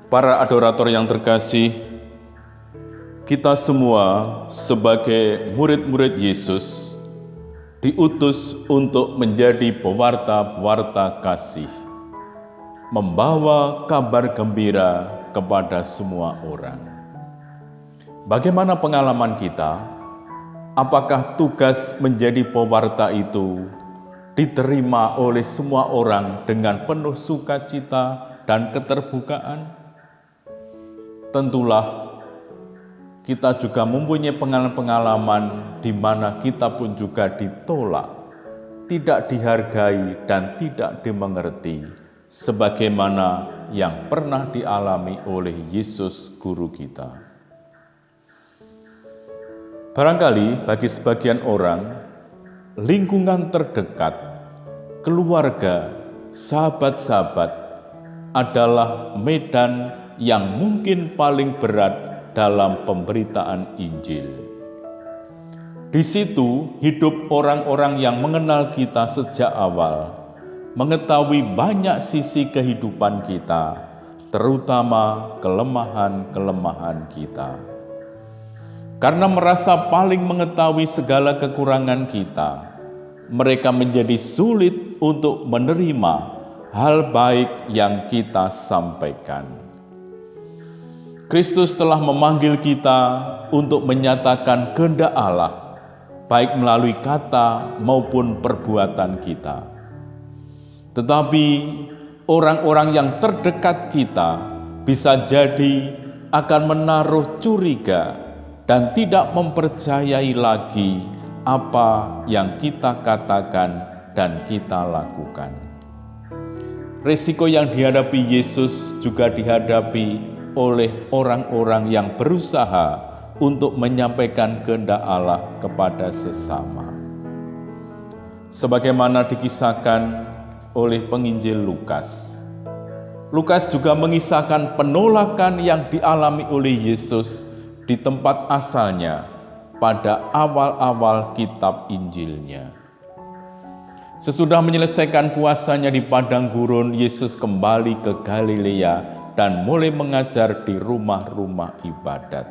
Para adorator yang terkasih, kita semua sebagai murid-murid Yesus diutus untuk menjadi pewarta-pewarta kasih, membawa kabar gembira kepada semua orang. Bagaimana pengalaman kita? Apakah tugas menjadi pewarta itu diterima oleh semua orang dengan penuh sukacita dan keterbukaan? Tentulah kita juga mempunyai pengalaman-pengalaman di mana kita pun juga ditolak, tidak dihargai dan tidak dimengerti, sebagaimana yang pernah dialami oleh Yesus Guru kita. Barangkali bagi sebagian orang, lingkungan terdekat, keluarga, sahabat-sahabat adalah medan yang mungkin paling berat dalam pemberitaan Injil. Di situ hidup orang-orang yang mengenal kita sejak awal, mengetahui banyak sisi kehidupan kita, terutama kelemahan-kelemahan kita. Karena merasa paling mengetahui segala kekurangan kita, mereka menjadi sulit untuk menerima hal baik yang kita sampaikan. Kristus telah memanggil kita untuk menyatakan kehendak Allah, baik melalui kata maupun perbuatan kita. Tetapi orang-orang yang terdekat kita bisa jadi akan menaruh curiga dan tidak mempercayai lagi apa yang kita katakan dan kita lakukan. Risiko yang dihadapi Yesus juga dihadapi oleh orang-orang yang berusaha untuk menyampaikan kehendak Allah kepada sesama. Sebagaimana dikisahkan oleh penginjil Lukas. Lukas juga mengisahkan penolakan yang dialami oleh Yesus di tempat asalnya pada awal-awal kitab Injilnya. Sesudah menyelesaikan puasanya di padang gurun, Yesus kembali ke Galilea dan mulai mengajar di rumah-rumah ibadat.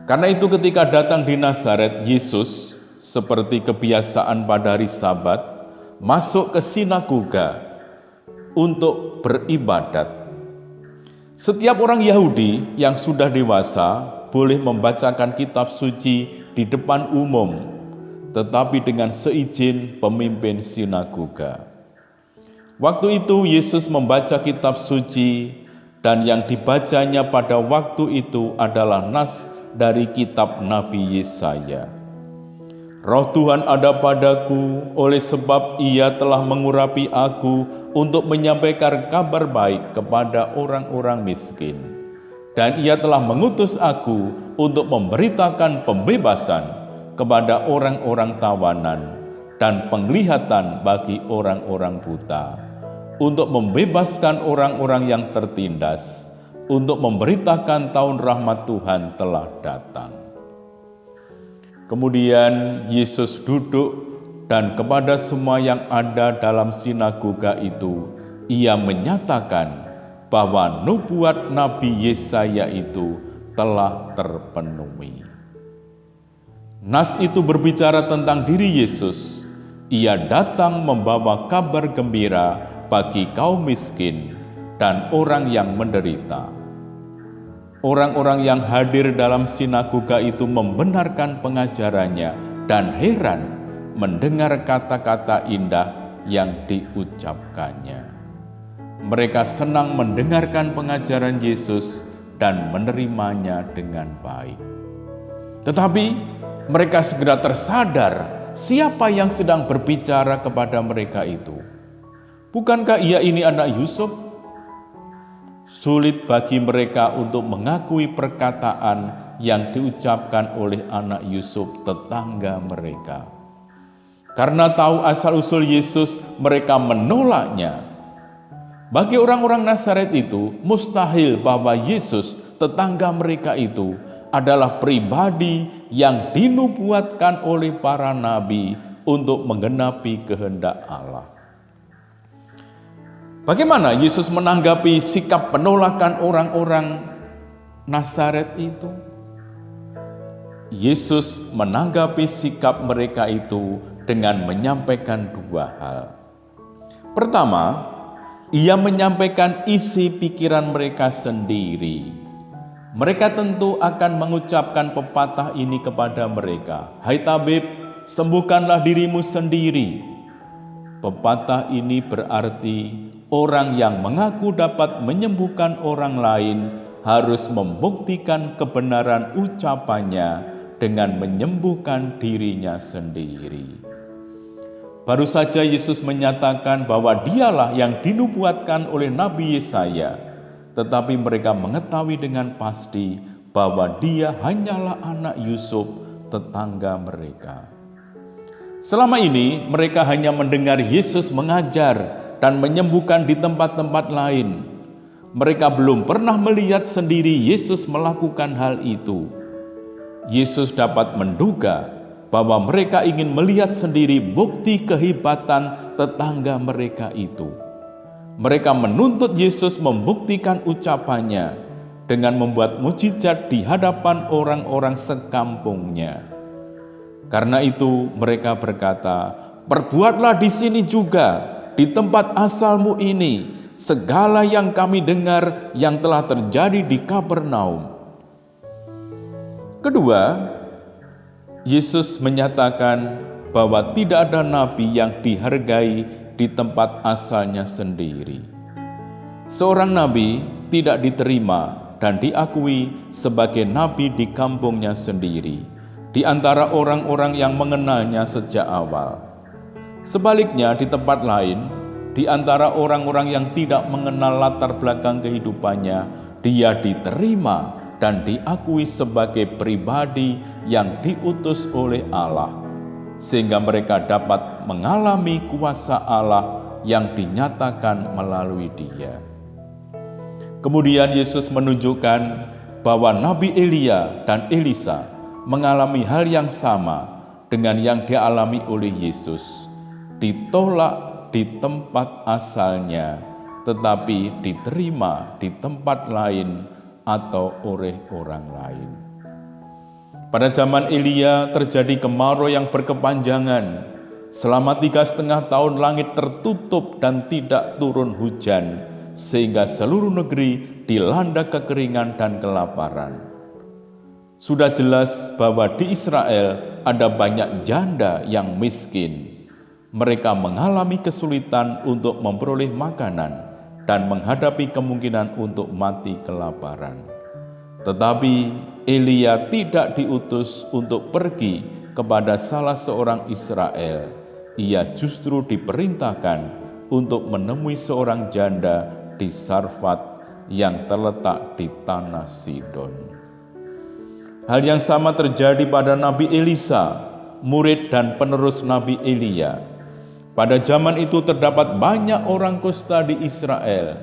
Karena itu ketika datang di Nazaret, Yesus seperti kebiasaan pada hari Sabat, masuk ke sinagoga untuk beribadat. Setiap orang Yahudi yang sudah dewasa boleh membacakan kitab suci di depan umum, tetapi dengan seizin pemimpin sinagoga. Waktu itu Yesus membaca kitab suci dan yang dibacanya pada waktu itu adalah nas dari kitab Nabi Yesaya. Roh Tuhan ada padaku, oleh sebab Ia telah mengurapi aku untuk menyampaikan kabar baik kepada orang-orang miskin. Dan Ia telah mengutus aku untuk memberitakan pembebasan kepada orang-orang tawanan dan penglihatan bagi orang-orang buta, untuk membebaskan orang-orang yang tertindas, untuk memberitakan tahun rahmat Tuhan telah datang. Kemudian Yesus duduk dan kepada semua yang ada dalam sinagoga itu, Ia menyatakan bahwa nubuat Nabi Yesaya itu telah terpenuhi. Nas itu berbicara tentang diri Yesus. Ia datang membawa kabar gembira bagi kaum miskin dan orang yang menderita. Orang-orang yang hadir dalam sinagoga itu membenarkan pengajarannya dan heran mendengar kata-kata indah yang diucapkannya. Mereka senang mendengarkan pengajaran Yesus dan menerimanya dengan baik. Tetapi mereka segera tersadar siapa yang sedang berbicara kepada mereka itu. Bukankah ia ini anak Yusuf? Sulit bagi mereka untuk mengakui perkataan yang diucapkan oleh anak Yusuf, tetangga mereka. Karena tahu asal-usul Yesus, mereka menolaknya. Bagi orang-orang Nazaret itu, mustahil bahwa Yesus, tetangga mereka itu, adalah pribadi yang dinubuatkan oleh para nabi untuk menggenapi kehendak Allah. Bagaimana Yesus menanggapi sikap penolakan orang-orang Nazaret itu? Yesus menanggapi sikap mereka itu dengan menyampaikan dua hal. Pertama, Ia menyampaikan isi pikiran mereka sendiri. Mereka tentu akan mengucapkan pepatah ini kepada mereka. Hai tabib, sembuhkanlah dirimu sendiri. Pepatah ini berarti orang yang mengaku dapat menyembuhkan orang lain harus membuktikan kebenaran ucapannya dengan menyembuhkan dirinya sendiri. Baru saja Yesus menyatakan bahwa Dialah yang dinubuatkan oleh Nabi Yesaya, tetapi mereka mengetahui dengan pasti bahwa Dia hanyalah anak Yusuf, tetangga mereka. Selama ini mereka hanya mendengar Yesus mengajar dan menyembuhkan di tempat-tempat lain. Mereka belum pernah melihat sendiri Yesus melakukan hal itu. Yesus dapat menduga bahwa mereka ingin melihat sendiri bukti kehebatan tetangga mereka itu. Mereka menuntut Yesus membuktikan ucapannya dengan membuat mukjizat di hadapan orang-orang sekampungnya. Karena itu mereka berkata, "Perbuatlah di sini juga, di tempat asalmu ini, segala yang kami dengar yang telah terjadi di Kapernaum." Kedua, Yesus menyatakan bahwa tidak ada nabi yang dihargai di tempat asalnya sendiri. Seorang nabi tidak diterima dan diakui sebagai nabi di kampungnya sendiri, di antara orang-orang yang mengenalnya sejak awal. Sebaliknya di tempat lain, di antara orang-orang yang tidak mengenal latar belakang kehidupannya, dia diterima dan diakui sebagai pribadi yang diutus oleh Allah, sehingga mereka dapat mengalami kuasa Allah yang dinyatakan melalui Dia. Kemudian Yesus menunjukkan bahwa Nabi Elia dan Elisa mengalami hal yang sama dengan yang dialami oleh Yesus, ditolak di tempat asalnya, tetapi diterima di tempat lain atau oleh orang lain. Pada zaman Elia terjadi kemarau yang berkepanjangan. Selama 3,5 tahun langit tertutup dan tidak turun hujan, sehingga seluruh negeri dilanda kekeringan dan kelaparan. Sudah jelas bahwa di Israel ada banyak janda yang miskin. Mereka mengalami kesulitan untuk memperoleh makanan dan menghadapi kemungkinan untuk mati kelaparan. Tetapi Elia tidak diutus untuk pergi kepada salah seorang Israel. Ia justru diperintahkan untuk menemui seorang janda di Sarfat yang terletak di tanah Sidon. Hal yang sama terjadi pada Nabi Elisa, murid dan penerus Nabi Elia. Pada zaman itu terdapat banyak orang kusta di Israel,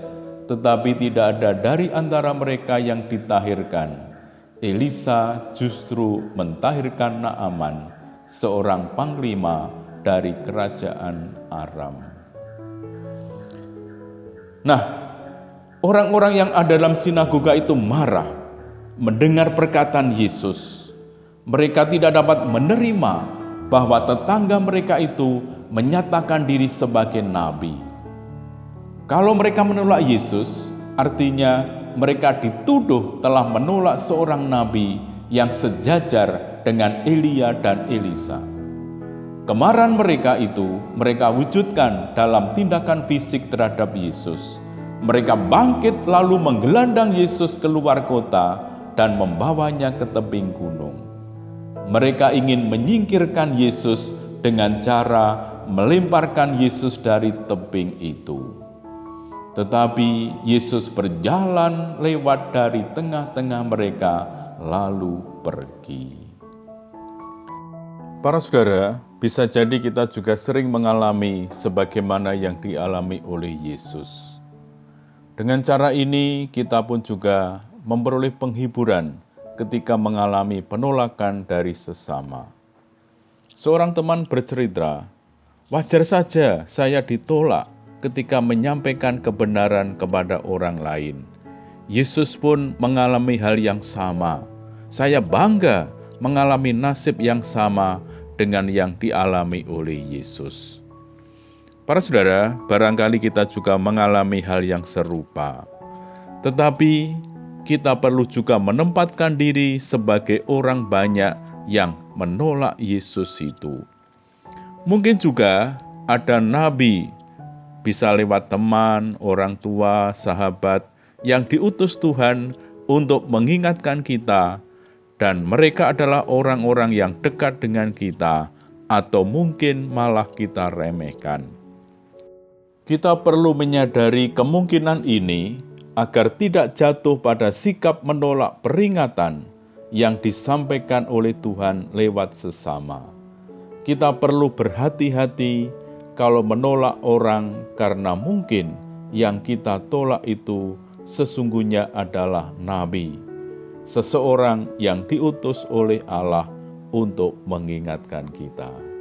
tetapi tidak ada dari antara mereka yang ditahirkan. Elisa justru mentahirkan Naaman, seorang panglima dari kerajaan Aram. Nah, orang-orang yang ada dalam sinagoga itu marah mendengar perkataan Yesus. Mereka tidak dapat menerima bahwa tetangga mereka itu menyatakan diri sebagai nabi. Kalau mereka menolak Yesus, artinya mereka dituduh telah menolak seorang nabi yang sejajar dengan Elia dan Elisa. Kemarahan mereka itu mereka wujudkan dalam tindakan fisik terhadap Yesus. Mereka bangkit lalu menggelandang Yesus keluar kota dan membawanya ke tebing gunung. Mereka ingin menyingkirkan Yesus dengan cara melemparkan Yesus dari tebing itu. Tetapi Yesus berjalan lewat dari tengah-tengah mereka lalu pergi. Para saudara, bisa jadi kita juga sering mengalami sebagaimana yang dialami oleh Yesus. Dengan cara ini kita pun juga memperoleh penghiburan ketika mengalami penolakan dari sesama. Seorang teman bercerita, "Wajar saja saya ditolak ketika menyampaikan kebenaran kepada orang lain. Yesus pun mengalami hal yang sama. Saya bangga mengalami nasib yang sama dengan yang dialami oleh Yesus. Para saudara, barangkali kita juga mengalami hal yang serupa. Tetapi kita perlu juga menempatkan diri sebagai orang banyak yang menolak Yesus itu. Mungkin juga ada nabi, bisa lewat teman, orang tua, sahabat, yang diutus Tuhan untuk mengingatkan kita, dan mereka adalah orang-orang yang dekat dengan kita, atau mungkin malah kita remehkan. Kita perlu menyadari kemungkinan ini agar tidak jatuh pada sikap menolak peringatan yang disampaikan oleh Tuhan lewat sesama. Kita perlu berhati-hati kalau menolak orang karena mungkin yang kita tolak itu sesungguhnya adalah nabi, seseorang yang diutus oleh Allah untuk mengingatkan kita.